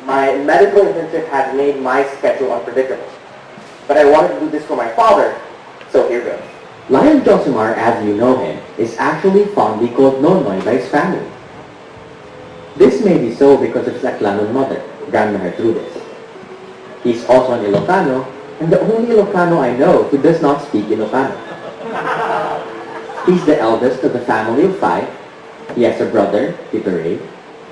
My medical internship has made my schedule unpredictable. But I wanted to do this for my father, so here goes. Lion Josimar, as you know him, is actually fondly called Nonoy by his family. This may be so because of his Aklanon mother, Grandma Gertrudis. He's also an Ilocano, and the only Ilocano I know who does not speak Ilocano. He's the eldest of the family of 5. He has a brother, Tito Ray,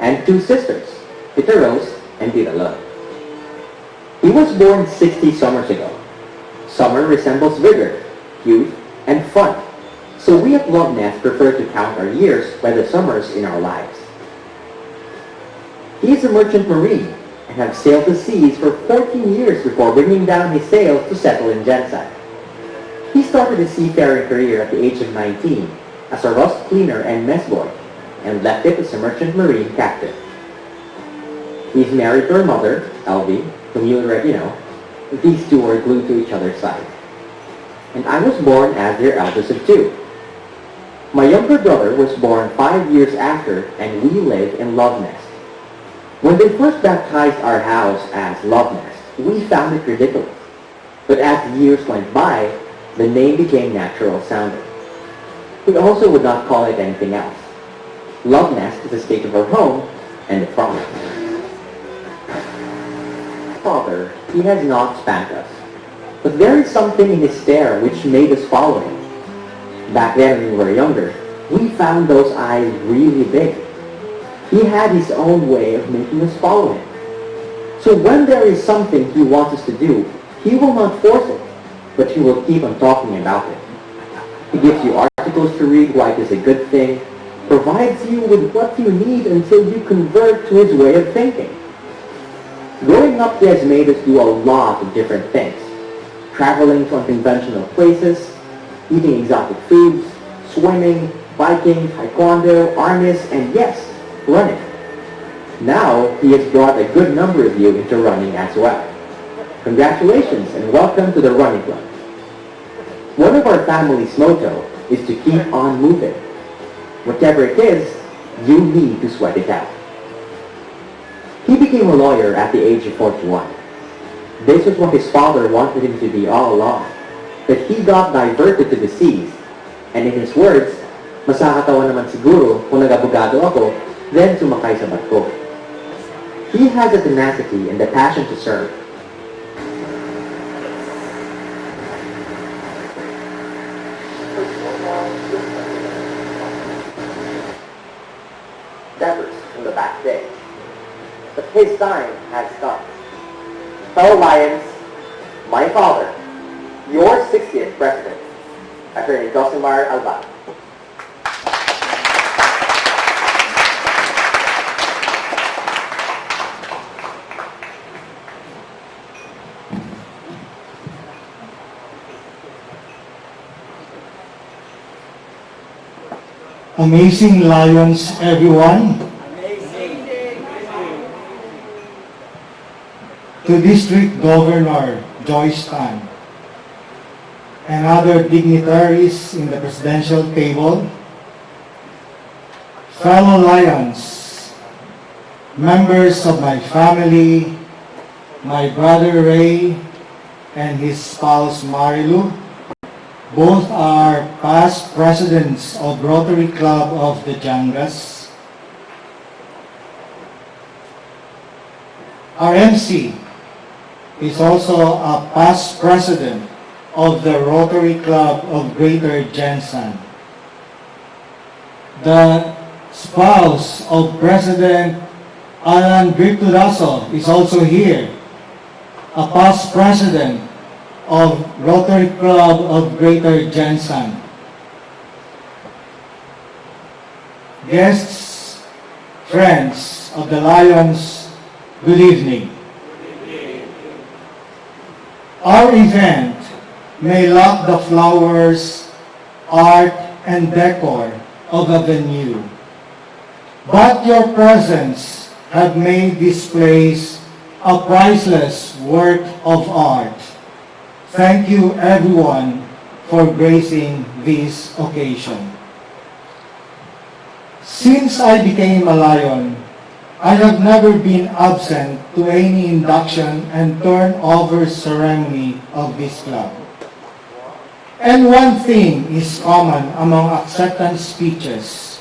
and 2 sisters, Tita Rose and Tita Love. He was born 60 summers ago. Summer resembles vigor, youth, and fun. So we at Love Nest prefer to count our years by the summers in our lives. He is a merchant marine and have sailed the seas for 14 years before bringing down his sails to settle in Jensen. He started his seafaring career at the age of 19 as a rust cleaner and mess boy and left it as a merchant marine captain. He's married to her mother, Elvie, whom you already know. These two are glued to each other's side. And I was born as their eldest of 2. My younger brother was born 5 years after, and we live in Love Nest. When they first baptized our house as Love Nest, we found it ridiculous. But as the years went by, the name became natural sounding. We also would not call it anything else. Love Nest is the state of our home and the promise. Father, he has not spanked us. But there is something in his stare which made us follow him. Back then when we were younger, we found those eyes really big. He had his own way of making us follow him. So when there is something he wants us to do, he will not force it, but he will keep on talking about it. He gives you articles to read why it is a good thing, provides you with what you need until you convert to his way of thinking. Growing up, he has made us do a lot of different things. Traveling to unconventional places, eating exotic foods, swimming, biking, taekwondo, arnis, and yes, running. Now, he has brought a good number of you into running as well. Congratulations and welcome to the running club. One of our family's motto is to keep on moving. Whatever it is, you need to sweat it out. He became a lawyer at the age of 41. This was what his father wanted him to be all along. But he got diverted to the seas. And in his words, masakatawa naman siguro kung nag-abogado ako, then sumakay sa barko. He has a tenacity and the passion to serve. Efforts from the back day. But his time has come. Fellow Lions, my father, your 60th President, Attorney Josimar Alba. Amazing Lions, everyone. To District Governor Joyce Tan and other dignitaries in the presidential table, fellow Lions, members of my family, my brother Ray and his spouse Marilu, both are past presidents of Rotary Club of the Jangas. Our MC is also a past president of the Rotary Club of Greater Jensen. The spouse of President Alan Virtudaso is also here, a past president of Rotary Club of Greater Jensen. Guests, friends of the Lions, good evening. Our event may lack the flowers, art, and decor of a venue, but your presence have made this place a priceless work of art. Thank you everyone for gracing this occasion. Since I became a Lion, I have never been absent to any induction and turnover ceremony of this club. And one thing is common among acceptance speeches.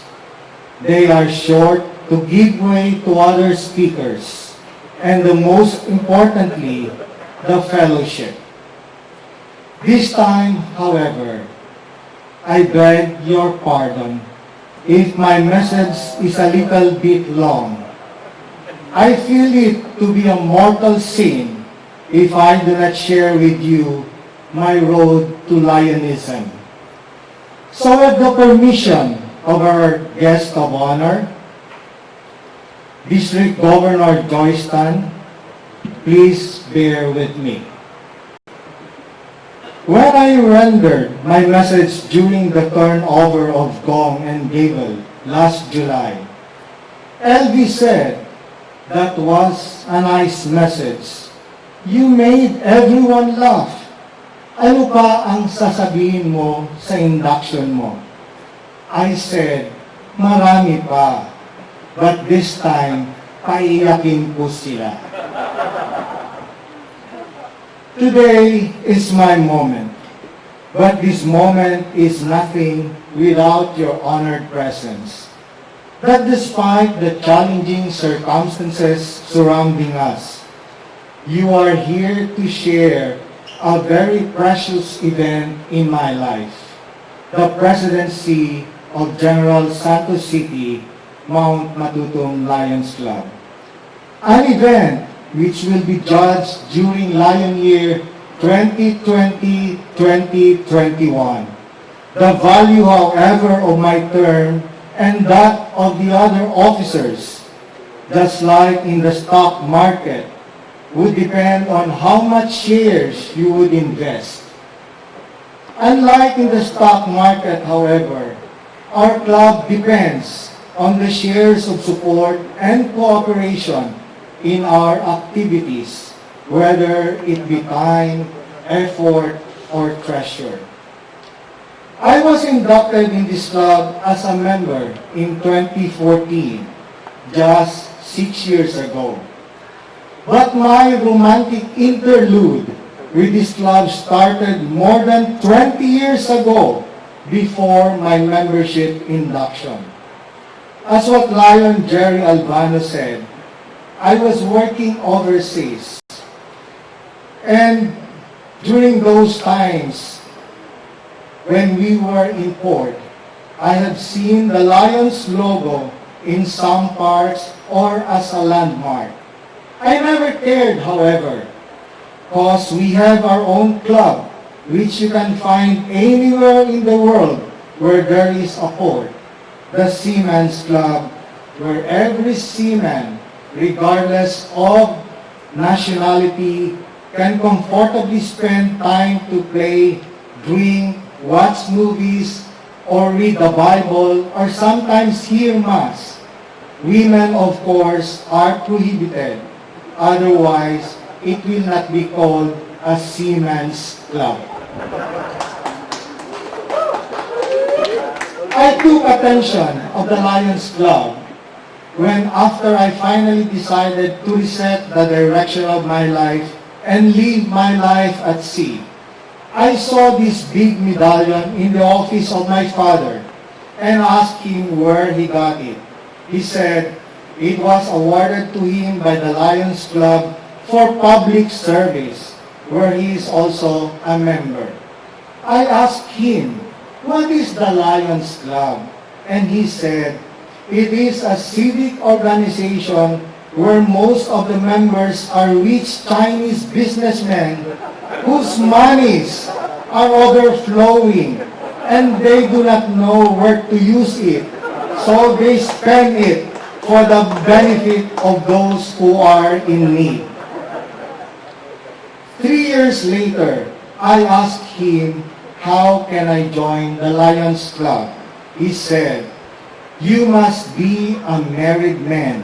They are short to give way to other speakers, and the most importantly, the fellowship. This time, however, I beg your pardon if my message is a little bit long. I feel it to be a mortal sin if I do not share with you my road to Lionism. So with the permission of our guest of honor, District Governor Joystan, please bear with me. When I rendered my message during the turnover of Gong and Gavel last July, LV said, "That was a nice message. You made everyone laugh. Ano pa ang sasabihin mo sa induction mo?" I said, "Marami pa. But this time, paiyakin ko sila." Today is my moment. But this moment is nothing without your honored presence. That despite the challenging circumstances surrounding us, you are here to share a very precious event in my life, the presidency of General Santos City, Mt.Matutum Lions Club. An event which will be judged during Lion Year 2020-2021. The value, however, of my term and that of the other officers, just like in the stock market, would depend on how much shares you would invest. Unlike in the stock market, however, our club depends on the shares of support and cooperation in our activities, whether it be time, effort, or treasure. I was inducted in this club as a member in 2014, just 6 years ago. But my romantic interlude with this club started more than 20 years ago before my membership induction. As what Lion Jerry Albano said, I was working overseas. And during those times, when we were in port, I have seen the Lions logo in some parts or as a landmark. I never cared, however, because we have our own club, which you can find anywhere in the world where there is a port, the Seaman's Club, where every seaman, regardless of nationality, can comfortably spend time to play, drink, watch movies, or read the Bible, or sometimes hear Mass. Women, of course, are prohibited. Otherwise, it will not be called a seaman's club. I took attention of the Lions Club when after I finally decided to reset the direction of my life and live my life at sea. I saw this big medallion in the office of my father and asked him where he got it. He said it was awarded to him by the Lions Club for public service, where he is also a member. I asked him, "What is the Lions Club?" And he said, "It is a civic organization where most of the members are rich Chinese businessmen whose monies are overflowing and they do not know where to use it, so they spend it for the benefit of those who are in need." 3 years later, I asked him, "How can I join the Lions Club?" He said, "You must be a married man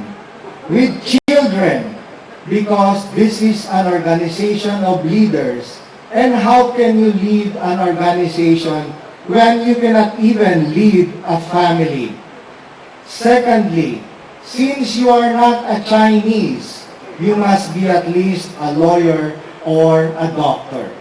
with children, because this is an organization of leaders. And how can you lead an organization when you cannot even lead a family?" Secondly, since you are not a Chinese, you must be at least a lawyer or a doctor.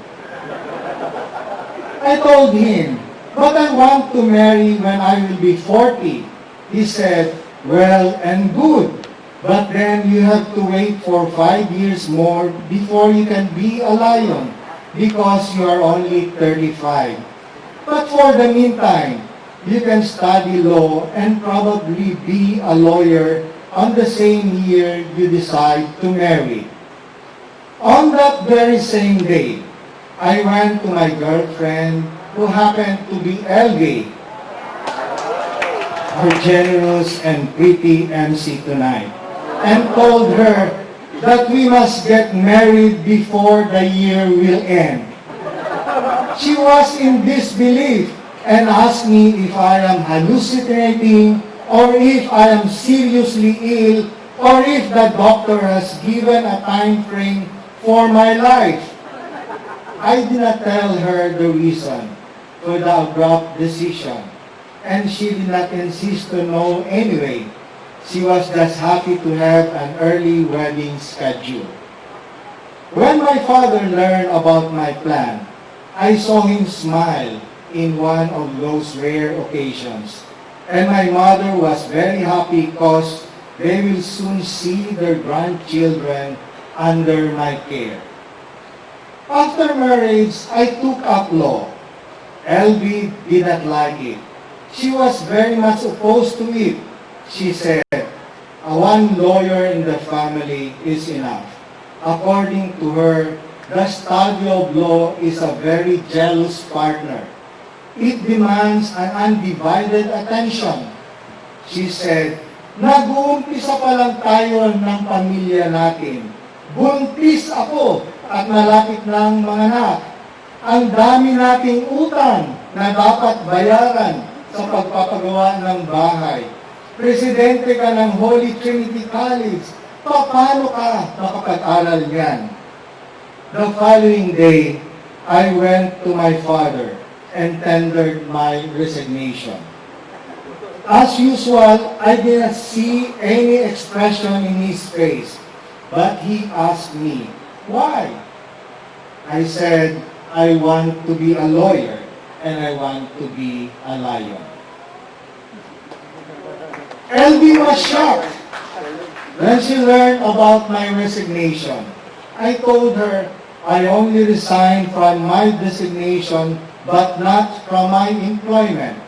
I told him, but I want to marry when I will be 40. He said, well and good, but then you have to wait for 5 years more before you can be a lion because you are only 35. But for the meantime, you can study law and probably be a lawyer on the same year you decide to marry. On that very same day, I went to my girlfriend who happened to be LV, our generous and pretty MC tonight, and told her that we must get married before the year will end. She was in disbelief and asked me if I am hallucinating or if I am seriously ill or if the doctor has given a time frame for my life. I did not tell her the reason for the abrupt decision, and she did not insist to know anyway. She was just happy to have an early wedding schedule. When my father learned about my plan, I saw him smile in one of those rare occasions. And my mother was very happy because they will soon see their grandchildren under my care. After marriage, I took up law. LB did not like it. She was very much opposed to it. She said, one lawyer in the family is enough. According to her, the study of law is a very jealous partner. It demands an undivided attention. She said, nag-uumpisa pa lang tayo ng pamilya natin. Buntis ako at malapit ng mga anak. Ang dami nating utang na dapat bayaran sa pagpapagawa ng bahay. Presidente ka ng Holy Trinity College. Paano ka makapag-aral niyan? The following day, I went to my father and tendered my resignation. As usual, I did not see any expression in his face, but he asked me, why? I said, I want to be a lawyer and I want to be a lion. LB was shocked when she learned about my resignation. I told her I only resigned from my designation but not from my employment.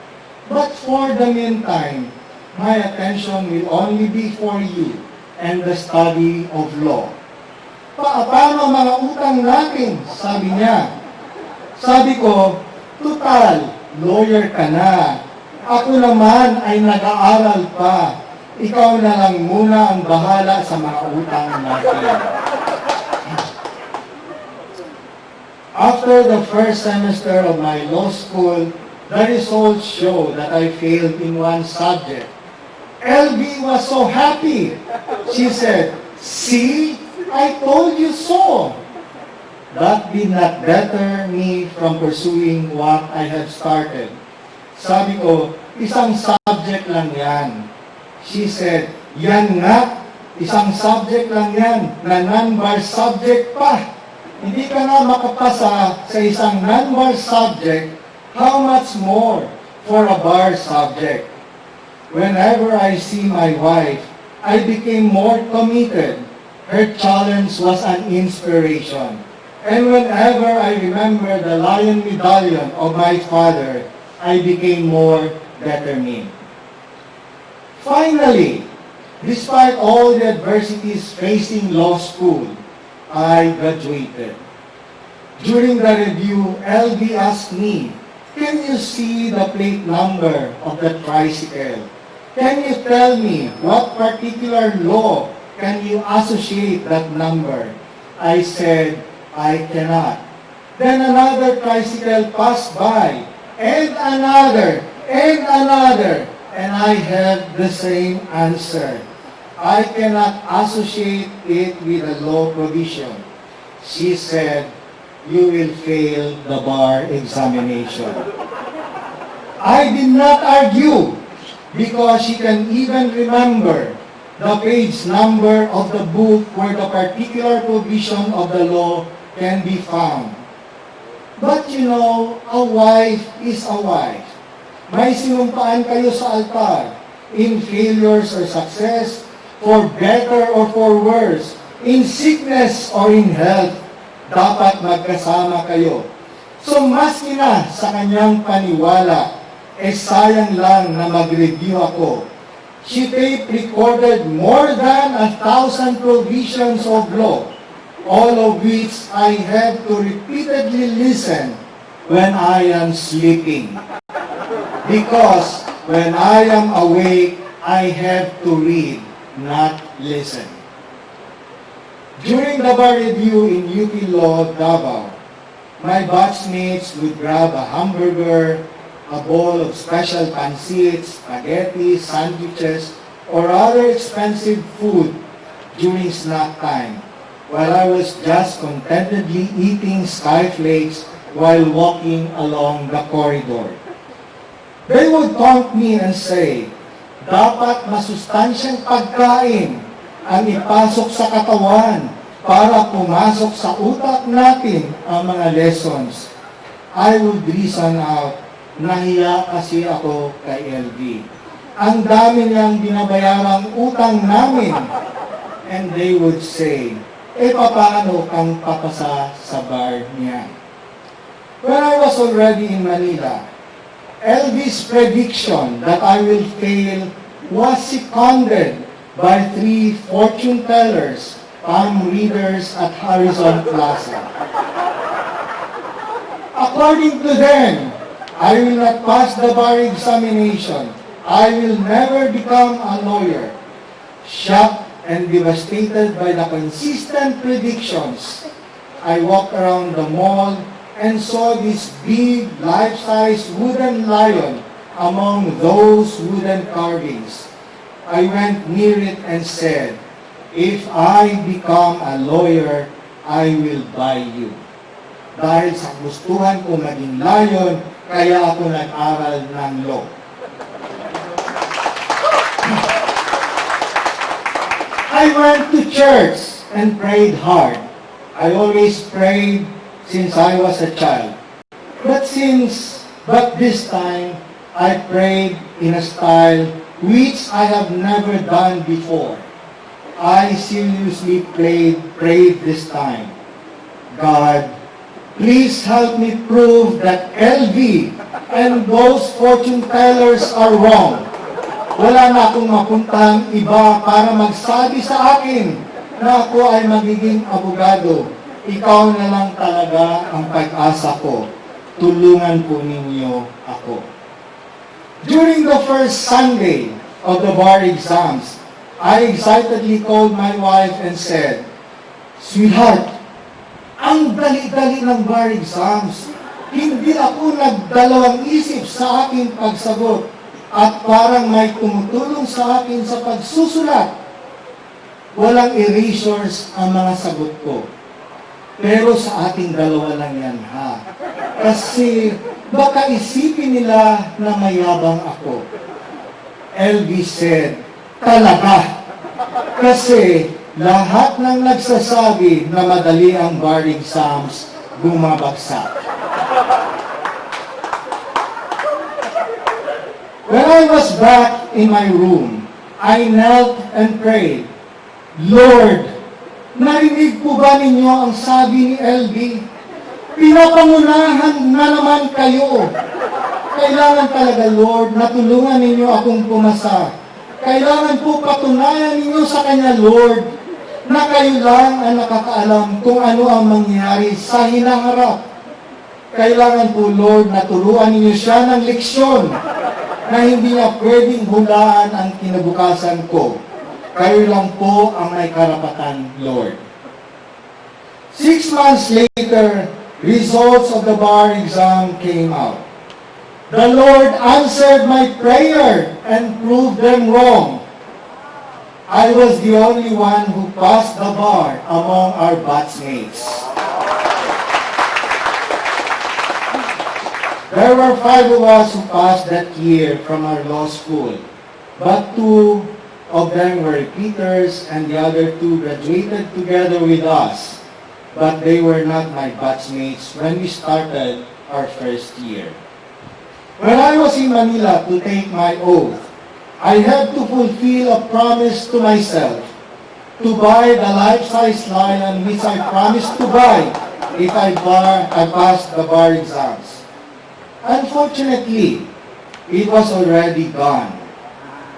But for the meantime, my attention will only be for you and the study of law. Paano mga utang natin? Sabi niya. Sabi ko, tutal, lawyer ka na. Ako naman ay nag-aaral pa. Ikaw na lang muna ang bahala sa mga utang natin. After the first semester of my law school, the results show that I failed in one subject. LB was so happy. She said, see, I told you so. That did not deter me from pursuing what I had started. Sabi ko, isang subject lang yan. She said, yan nga, isang subject lang yan, na non-bar subject pa. Hindi ka na makapasa sa isang non-bar subject, how much more for a bar subject? Whenever I see my wife, I became more committed. Her challenge was an inspiration. And whenever I remember the lion medallion of my father, I became more determined. Finally, despite all the adversities facing law school, I graduated. During the review, LB asked me, can you see the plate number of the tricycle? Can you tell me what particular law can you associate that number? I said, I cannot. Then another tricycle passed by, and another, and I had the same answer. I cannot associate it with a law provision. She said, you will fail the bar examination. I did not argue because she can even remember the page number of the book where the particular provision of the law can be found. But you know, a wife is a wife. May sinumpaan kayo sa altar, in failures or success, for better or for worse, in sickness or in health, dapat magkasama kayo. So maski na sa kanyang paniwala, sayang lang na mag-review ako. She tape recorded more than 1,000 provisions of law, all of which I have to repeatedly listen when I am sleeping. Because when I am awake, I have to read, not listen. During the bar review in UP Law, Davao, my batchmates would grab a hamburger, a bowl of special pancit, spaghetti, sandwiches, or other expensive food during snack time, while I was just contentedly eating skyflakes while walking along the corridor. They would taunt me and say, dapat masustansyang pagkain ang ipasok sa katawan para pumasok sa utak natin ang mga lessons. I would reason out, nahiya kasi ako kay LV. Ang dami niyang binabayarang utang namin. And they would say, paano kang papasa sa bar niya? When I was already in Manila, LV's prediction that I will fail was seconded by 3 fortune tellers, palm readers at Harrison Plaza. According to them, I will not pass the bar examination. I will never become a lawyer. Shocked and devastated by the consistent predictions, I walked around the mall and saw this big, life-size wooden lion among those wooden carvings. I went near it and said, if I become a lawyer, I will buy you. Dahil sa gustuhan ko maging lion, kaya ako nag-aral ng law. I went to church and prayed hard. I always prayed since I was a child. But this time, I prayed in a style which I have never done before. I seriously prayed this time. God, please help me prove that LV and those fortune tellers are wrong. Wala na akong mapuntang iba para magsabi sa akin na ako ay magiging abogado. Ikaw na lang talaga ang pag-asa ko. Tulungan po ninyo ako. During the first Sunday of the bar exams, I excitedly called my wife and said, Sweetheart, ang dali-dali ng bar exams. Hindi ako nagdalawang isip sa aking pagsagot at parang may tumutulong sa akin sa pagsusulat. Walang erasures ang mga sagot ko. Pero sa ating dalawa lang yan, ha? Kasi baka isipin nila na mayabang ako. LV said, talaga. Kasi lahat ng nagsasabi na madali ang bar exams, bumabagsak. When I was back in my room, I knelt and prayed, Lord, narinig po ba ninyo ang sabi ni LV? Pinapangunahan na naman kayo. Kailangan talaga, Lord, na tulungan ninyo akong pumasa. Kailangan po patunayan ninyo sa Kanya, Lord, na kayo lang ang nakakaalam kung ano ang mangyayari sa hinaharap. Kailangan po, Lord, na turuan ninyo siya ng leksyon na hindi niya pwedeng hulaan ang kinabukasan ko. Kayo lang po ang may karapatan, Lord. 6 months later, results of the bar exam came out. The Lord answered my prayer and proved them wrong. I was the only one who passed the bar among our batchmates. There were 5 of us who passed that year from our law school. but two of them were repeaters and the other two graduated together with us, but they were not my batchmates when we started our first year. When I was in Manila to take my oath, I had to fulfill a promise to myself to buy the life-size lion which I promised to buy if I passed the bar exams. Unfortunately, it was already gone.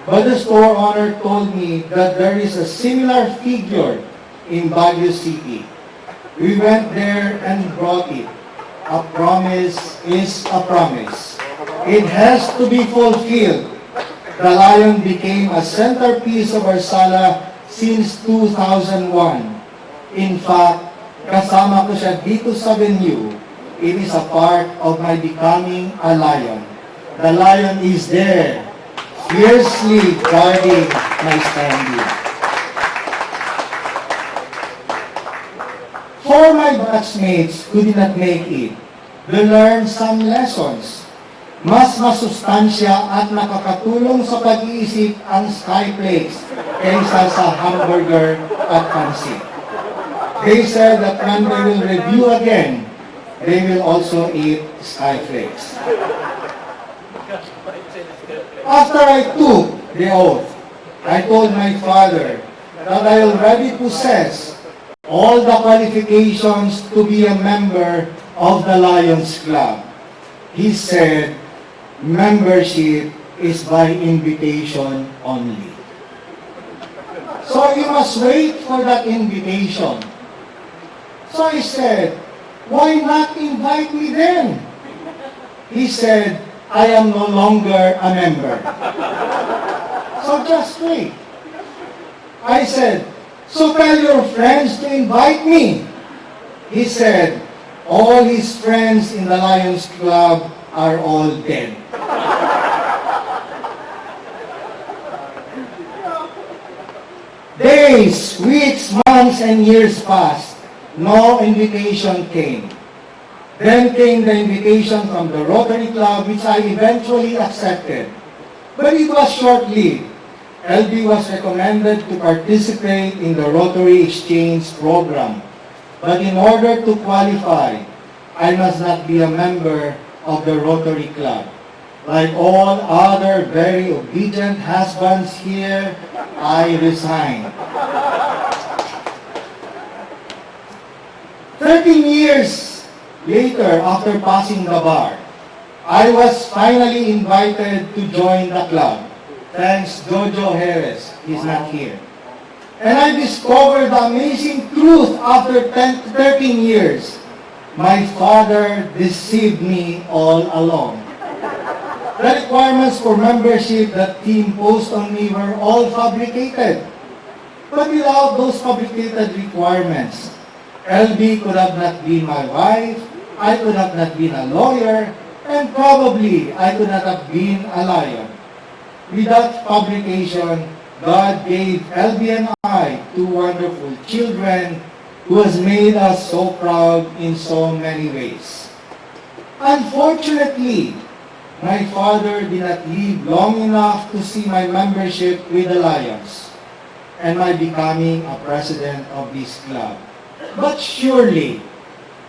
But the store owner told me that there is a similar figure in Baguio City. We went there and brought it. A promise is a promise. It has to be fulfilled. The lion became a centerpiece of our sala since 2001. In fact, kasama ko siya dito sa venue. It is a part of my becoming a lion. The lion is there, fiercely guarding my standing. For my batchmates who did not make it, they learned some lessons. Mas masustansya at nakakatulong sa pag-iisip ang skyflakes kaysa sa hamburger at pansit. They said that when they will review again, they will also eat skyflakes. After I took the oath, I told my father that I already possess all the qualifications to be a member of the Lions Club. He said, membership is by invitation only. So you must wait for that invitation. So I said, why not invite me then? He said, I am no longer a member. So just wait. I said, so tell your friends to invite me. He said, all his friends in the Lions Club are all dead. Days, weeks, months, and years passed. No invitation came. Then came the invitation from the Rotary Club, which I eventually accepted. But it was short-lived. LB was recommended to participate in the Rotary Exchange program. But in order to qualify, I must not be a member of the Rotary Club. Like all other very obedient husbands here, I resigned. 13 years later, after passing the bar, I was finally invited to join the club. Thanks Jojo Harris, he's not here. And I discovered the amazing truth after 13 years. My father deceived me all along. The requirements for membership that he imposed on me were all fabricated. But without those fabricated requirements, LB could have not been my wife, I could have not been a lawyer, and probably I could not have been a lion. Without fabrication, God gave LB and I two wonderful children who has made us so proud in so many ways. Unfortunately, my father did not live long enough to see my membership with the Lions and my becoming a president of this club. But surely,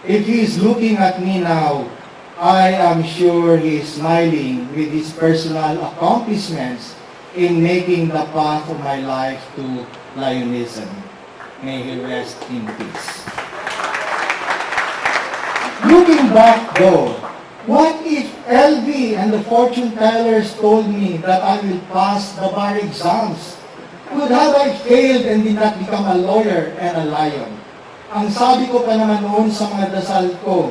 if he is looking at me now, I am sure he is smiling with his personal accomplishments in making the path of my life to Lionism. May he rest in peace. Looking back though, what if LV and the fortune tellers told me that I will pass the bar exams? Could have I failed and did not become a lawyer and a lion? Ang sabi ko pa naman noon sa mga dasal ko,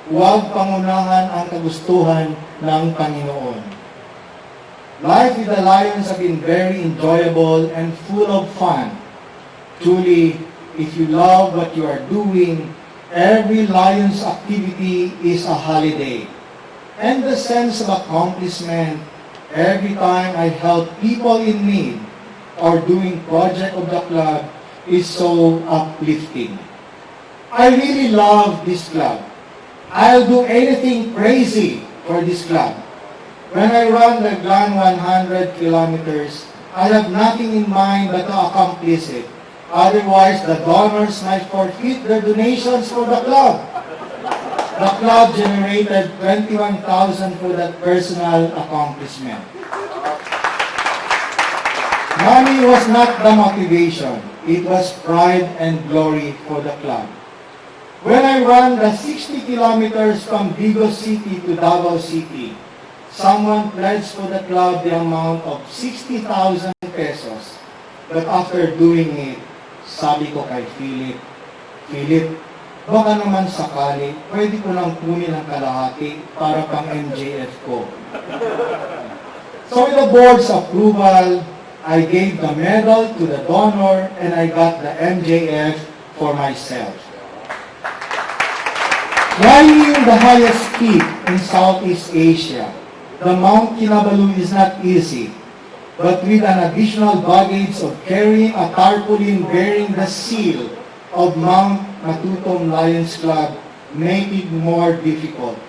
huwag pangunahan ang kagustuhan ng Panginoon. Life with the Lions have been very enjoyable and full of fun. Truly, if you love what you are doing, every Lions activity is a holiday. And the sense of accomplishment every time I help people in need or doing project of the club is so uplifting. I really love this club. I'll do anything crazy for this club. When I run the Glan 100 kilometers, I have nothing in mind but to accomplish it. Otherwise, the donors might forfeit their donations for the club. The club generated 21,000 for that personal accomplishment. Money was not the motivation. It was pride and glory for the club. When I ran the 60 kilometers from Vigo City to Davao City, someone pledged for the club the amount of 60,000 pesos. But after doing it, sabi ko kay Philip, baka naman sakali, pwede ko lang kunin ang kalahati para pang MJF ko. So with the board's approval, I gave the medal to the donor and I got the MJF for myself. Climbing the highest peak in Southeast Asia, the Mount Kinabalu is not easy, but with an additional baggage of carrying a tarpaulin bearing the seal of Mt.Matutum Lions Club made it more difficult.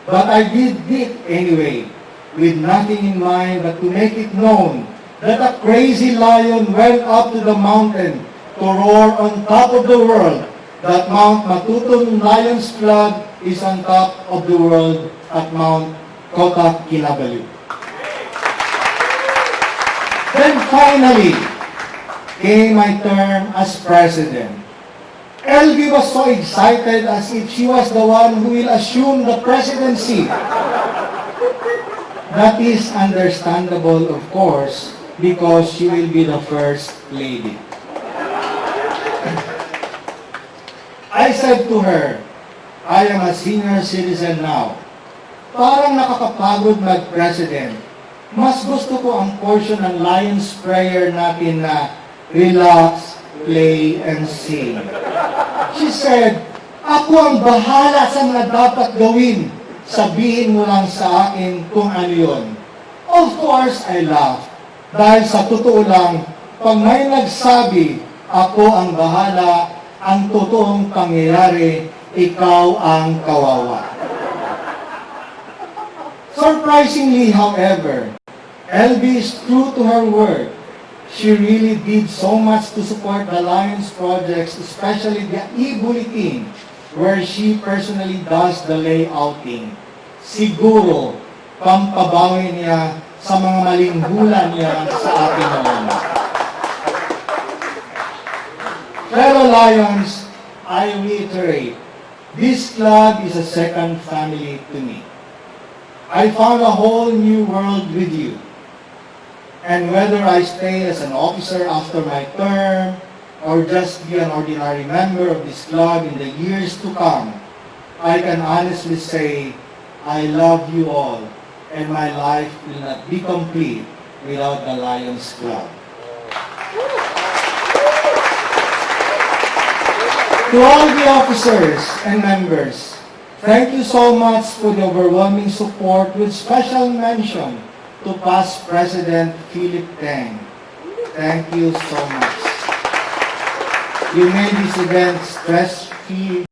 But I did it anyway, with nothing in mind but to make it known that a crazy lion went up to the mountain to roar on top of the world that Mt.Matutum Lions Club is on top of the world at Mount Kinabalu. Then finally came my term as president. LV was so excited as if she was the one who will assume the presidency. That is understandable, of course, because she will be the first lady. I said to her, I am a senior citizen now. Parang nakakapagod mag-president. Mas gusto ko ang portion ng Lion's Prayer natin na relax, play, and sing. She said, ako ang bahala sa mga dapat gawin. Sabihin mo lang sa akin kung ano yun. Of course, I laughed. Dahil sa totoo lang, pag may nagsabi, ako ang bahala, ang totoong pangyayari, ikaw ang kawawa. Surprisingly, however, LB is true to her word. She really did so much to support the Lions projects, especially the e-bulletin, where she personally does the layouting. Siguro, pampabawi niya sa mga maling hula niya sa ating noon. Fellow Lions, I reiterate, this club is a second family to me. I found a whole new world with you. And whether I stay as an officer after my term or just be an ordinary member of this club in the years to come, I can honestly say I love you all and my life will not be complete without the Lions Club. To all the officers and members, thank you so much for the overwhelming support with special mention to past President Philip Teng. Thank you so much. You made this event stress-free